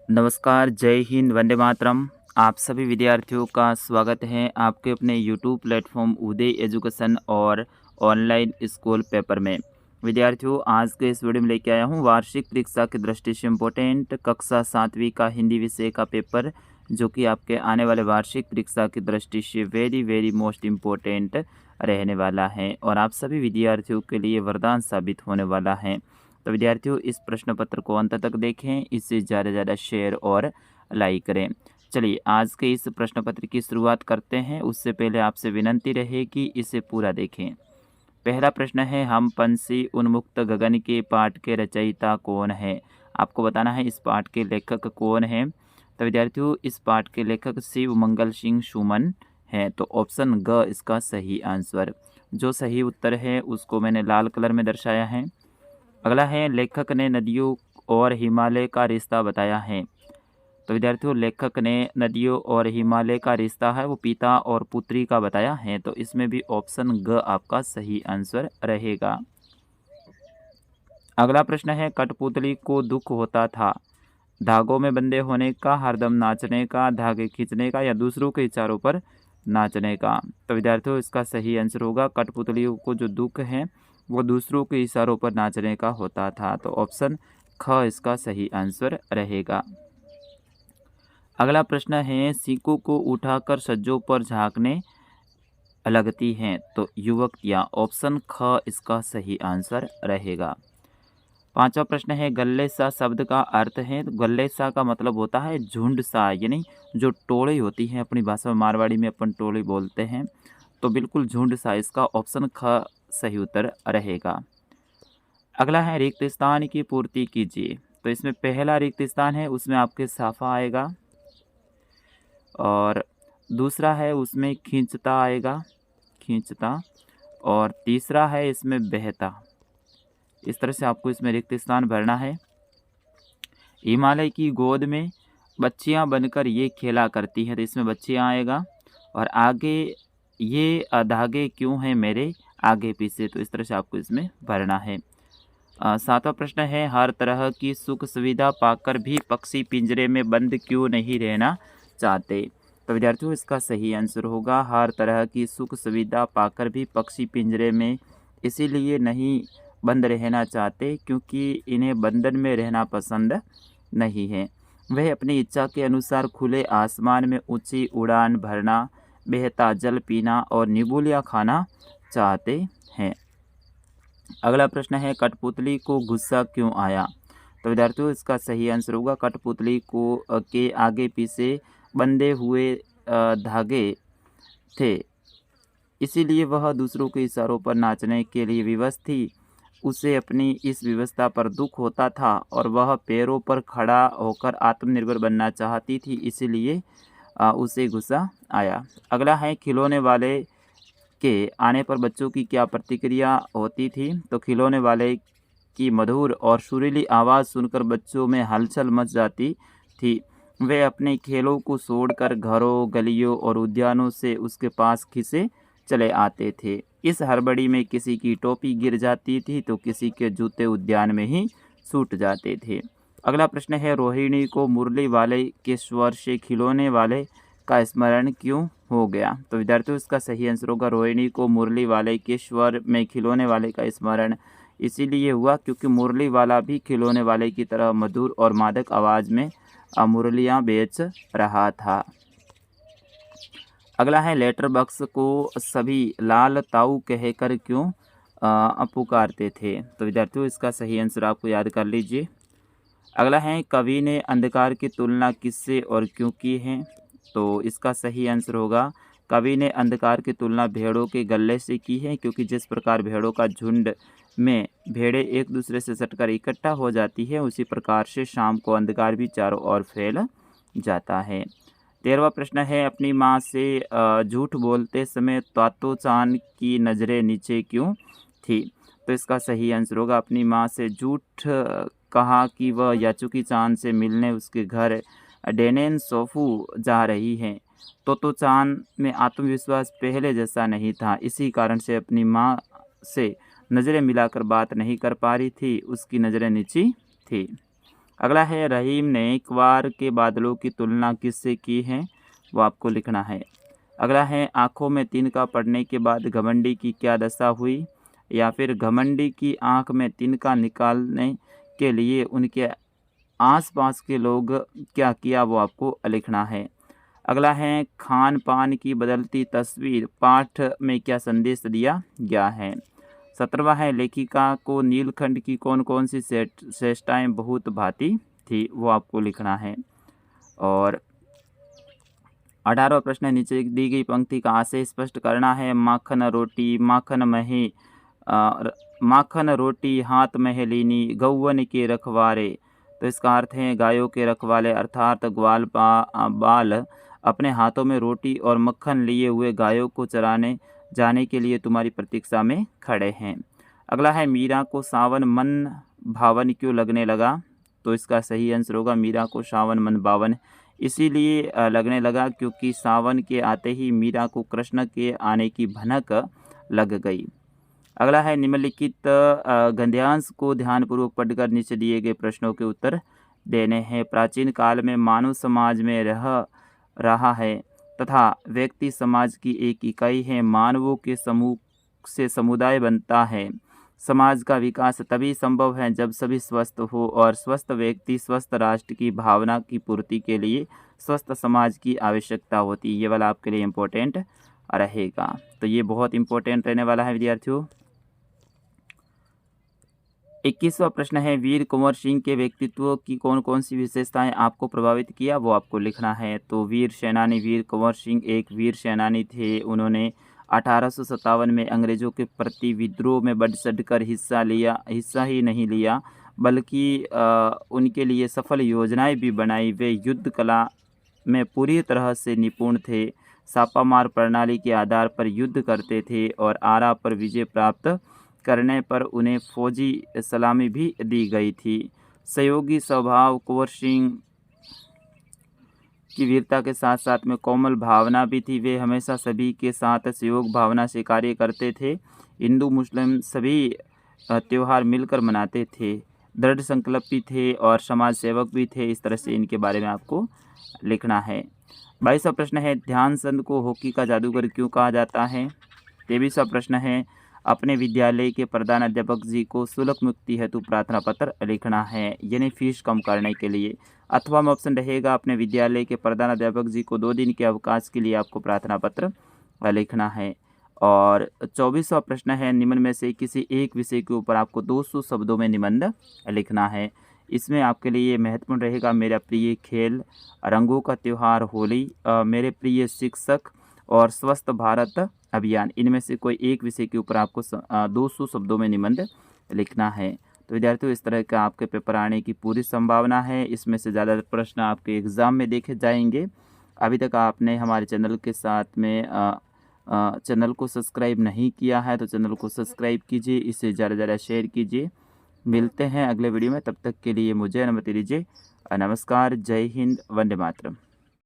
नमस्कार, जय हिंद, वंदे मातरम। आप सभी विद्यार्थियों का स्वागत है आपके अपने यूट्यूब प्लेटफॉर्म उदय एजुकेशन और ऑनलाइन स्कूल पेपर में। विद्यार्थियों, आज के इस वीडियो में लेके आया हूँ वार्षिक परीक्षा की दृष्टि से इम्पोर्टेंट कक्षा 7वीं का हिंदी विषय का पेपर, जो कि आपके आने वाले वार्षिक परीक्षा की दृष्टि से वेरी मोस्ट इम्पोर्टेंट रहने वाला है और आप सभी विद्यार्थियों के लिए वरदान साबित होने वाला है। तो विद्यार्थियों, इस प्रश्न पत्र को अंत तक देखें, इससे ज़्यादा से ज़्यादा शेयर और लाइक करें। चलिए, आज के इस प्रश्न पत्र की शुरुआत करते हैं। उससे पहले आपसे विनंती रहे कि इसे पूरा देखें। पहला प्रश्न है, हम पंछी उन्मुक्त गगन के पाठ के रचयिता कौन है? आपको बताना है इस पाठ के लेखक कौन है। तो विद्यार्थियों, इस पाठ के लेखक शिव मंगल सिंह सुमन हैं। तो ऑप्शन ग इसका सही आंसर। जो सही उत्तर है उसको मैंने लाल कलर में दर्शाया है। अगला है, लेखक ने नदियों और हिमालय का रिश्ता बताया है। तो विद्यार्थियों, लेखक ने नदियों और हिमालय का रिश्ता है वो पिता और पुत्री का बताया है। तो इसमें भी ऑप्शन ग आपका सही आंसर रहेगा। अगला प्रश्न है, कठपुतली को दुख होता था धागों में बंधे होने का, हरदम नाचने का, धागे खींचने का या दूसरों के इशारों पर नाचने का। तो विद्यार्थियों, इसका सही आंसर होगा कठपुतलियों को जो दुख है वो दूसरों के इशारों पर नाचने का होता था। तो ऑप्शन ख इसका सही आंसर रहेगा। अगला प्रश्न है, सिक्कों को उठाकर सज्जों पर झांकने लगती हैं तो युवतियाँ। ऑप्शन ख इसका सही आंसर रहेगा। पांचवा प्रश्न है, गल्ले सा शब्द का अर्थ है। तो गल्ले सा का मतलब होता है झुंड सा, यानी जो टोली होती है, अपनी भाषा में मारवाड़ी में अपन टोली बोलते हैं। तो बिल्कुल झुंड सा, इसका ऑप्शन ख सही उत्तर रहेगा। अगला है, रिक्त स्थान की पूर्ति कीजिए। तो इसमें पहला रिक्त स्थान है उसमें आपके साफा आएगा और दूसरा है उसमें खींचता आएगा, खींचता, और तीसरा है इसमें बहता। इस तरह से आपको इसमें रिक्त स्थान भरना है। हिमालय की गोद में बच्चियां बनकर ये खेला करती हैं। तो इसमें बच्चियां आएगा और आगे ये धागे क्यों हैं मेरे आगे पीछे। तो इस तरह से आपको इसमें भरना है। सातवां प्रश्न है, हर तरह की सुख सुविधा पाकर भी पक्षी पिंजरे में बंद क्यों नहीं रहना चाहते। तो विद्यार्थियों, इसका सही आंसर होगा हर तरह की सुख सुविधा पाकर भी पक्षी पिंजरे में इसीलिए नहीं बंद रहना चाहते क्योंकि इन्हें बंधन में रहना पसंद नहीं है। वह अपनी इच्छा के अनुसार खुले आसमान में ऊंची उड़ान भरना, बहता जल पीना और निबूलियाँ खाना चाहते हैं। अगला प्रश्न है, कठपुतली को गुस्सा क्यों आया। तो विद्यार्थियों, इसका सही आंसर होगा कठपुतली को के आगे पीछे बंधे हुए धागे थे, इसीलिए वह दूसरों के इशारों पर नाचने के लिए विवश थी। उसे अपनी इस व्यवस्था पर दुख होता था और वह पैरों पर खड़ा होकर आत्मनिर्भर बनना चाहती थी, इसीलिए उसे गुस्सा आया। अगला है, खिलौने वाले के आने पर बच्चों की क्या प्रतिक्रिया होती थी। तो खिलौने वाले की मधुर और सुरीली आवाज़ सुनकर बच्चों में हलचल मच जाती थी। वे अपने खेलों को छोड़कर घरों, गलियों और उद्यानों से उसके पास खिसे चले आते थे। इस हड़बड़ी में किसी की टोपी गिर जाती थी तो किसी के जूते उद्यान में ही छूट जाते थे। अगला प्रश्न है, रोहिणी को मुरली वाले के स्वर से खिलौने वाले का स्मरण क्यों हो गया। तो विद्यार्थियों, इसका सही आंसर होगा रोहिणी को मुरली वाले के स्वर में खिलौने वाले का स्मरण इसीलिए हुआ क्योंकि मुरली वाला भी खिलौने वाले की तरह मधुर और मादक आवाज़ में मुरलियाँ बेच रहा था। अगला है, लेटर बॉक्स को सभी लाल ताऊ कहकर क्यों पुकारते थे। तो विद्यार्थियों, इसका सही आंसर आपको याद कर लीजिए। अगला है, कवि ने अंधकार की तुलना किससे और क्यों की है। तो इसका सही आंसर होगा कवि ने अंधकार की तुलना भेड़ों के गले से की है क्योंकि जिस प्रकार भेड़ों का झुंड में भेड़ें एक दूसरे से सटकर इकट्ठा हो जाती है, उसी प्रकार से शाम को अंधकार भी चारों ओर फैल जाता है। 13वां प्रश्न है, अपनी माँ से झूठ बोलते समय तातो चांद की नज़रें नीचे क्यों थी। तो इसका सही आंसर होगा अपनी माँ से झूठ कहा कि वह याचुकी चांद से मिलने उसके घर डेनेन सोफू जा रही हैं। तो चांद में आत्मविश्वास पहले जैसा नहीं था, इसी कारण से अपनी माँ से नज़रें मिलाकर बात नहीं कर पा रही थी, उसकी नज़रें नीची थी। अगला है रहीम ने इकबार के बादलों की तुलना किससे की है, वो आपको लिखना है। अगला है आँखों में तिनका पड़ने के बाद घमंडी की क्या दशा हुई, या फिर घमंडी की आँख में तिनका निकालने के लिए उनके आसपास के लोग क्या किया, वो आपको लिखना है। अगला है खान पान की बदलती तस्वीर पाठ में क्या संदेश दिया गया है। 17वां है लेखिका को नीलखंड की कौन कौन सी श्रेष्ठताएँ बहुत भाती थी, वो आपको लिखना है। और 18वां प्रश्न है नीचे दी गई पंक्ति का आशय स्पष्ट करना है। माखन रोटी हाथ में लीनी गौवन के रखवारे, तो इसका अर्थ है गायों के रखवाले अर्थात बाल अपने हाथों में रोटी और मक्खन लिए हुए गायों को चराने जाने के लिए तुम्हारी प्रतीक्षा में खड़े हैं। अगला है मीरा को सावन मन भावन क्यों लगने लगा, तो इसका सही आंसर होगा मीरा को सावन मन भावन इसीलिए लगने लगा क्योंकि सावन के आते ही मीरा को कृष्ण के आने की भनक लग गई। अगला है निम्नलिखित गद्यांश को ध्यानपूर्वक पढ़कर नीचे दिए गए प्रश्नों के उत्तर देने हैं। प्राचीन काल में मानव समाज में रह रहा है तथा व्यक्ति समाज की एक इकाई है। मानवों के समूह से समुदाय बनता है। समाज का विकास तभी संभव है जब सभी स्वस्थ हो और स्वस्थ व्यक्ति स्वस्थ राष्ट्र की भावना की पूर्ति के लिए स्वस्थ समाज की आवश्यकता होती है। ये वाला आपके लिए इम्पोर्टेंट रहेगा, तो ये बहुत इम्पोर्टेंट रहने वाला है विद्यार्थियों। 21वां प्रश्न है वीर कुंवर सिंह के व्यक्तित्व की कौन कौन सी विशेषताएं आपको प्रभावित किया, वो आपको लिखना है। तो वीर सेनानी वीर कुंवर सिंह एक वीर सेनानी थे। उन्होंने 1857 में अंग्रेज़ों के प्रति विद्रोह में बढ़ चढ़कर हिस्सा ही नहीं लिया बल्कि उनके लिए सफल योजनाएं भी बनाई। वे युद्ध कला में पूरी तरह से निपुण थे। छापामार प्रणाली के आधार पर युद्ध करते थे और आरा पर विजय प्राप्त करने पर उन्हें फौजी सलामी भी दी गई थी। सहयोगी स्वभाव कुंवर सिंह की वीरता के साथ साथ में कोमल भावना भी थी। वे हमेशा सभी के साथ सहयोग भावना से कार्य करते थे। हिंदू मुस्लिम सभी त्यौहार मिलकर मनाते थे। दृढ़ संकल्पी थे और समाज सेवक भी थे। इस तरह से इनके बारे में आपको लिखना है। 22वां प्रश्न है ध्यानचंद को हॉकी का जादूगर क्यों कहा जाता है। 23वां प्रश्न है अपने विद्यालय के प्रधानाध्यापक जी को शुल्क मुक्ति हेतु प्रार्थना पत्र लिखना है, यानी फीस कम करने के लिए। अथवा में ऑप्शन रहेगा अपने विद्यालय के प्रधानाध्यापक जी को 2 दिन के अवकाश के लिए आपको प्रार्थना पत्र लिखना है। और 24वां प्रश्न है निम्न में से किसी एक विषय के ऊपर आपको 200 शब्दों में निबंध लिखना है। इसमें आपके लिए महत्वपूर्ण रहेगा मेरा प्रिय खेल, रंगों का त्यौहार होली, मेरे प्रिय शिक्षक और स्वस्थ भारत अभियान। इनमें से कोई एक विषय के ऊपर आपको 200 शब्दों में निबंध लिखना है। तो विद्यार्थियों इस तरह का आपके पेपर आने की पूरी संभावना है। इसमें से ज़्यादा प्रश्न आपके एग्ज़ाम में देखे जाएंगे। अभी तक आपने हमारे चैनल के साथ में चैनल को सब्सक्राइब नहीं किया है तो चैनल को सब्सक्राइब कीजिए, इसे ज़्यादा से ज़्यादा शेयर कीजिए। मिलते हैं अगले वीडियो में, तब तक के लिए मुझे अनुमति दीजिए। नमस्कार, जय हिंद, वंदे मातरम।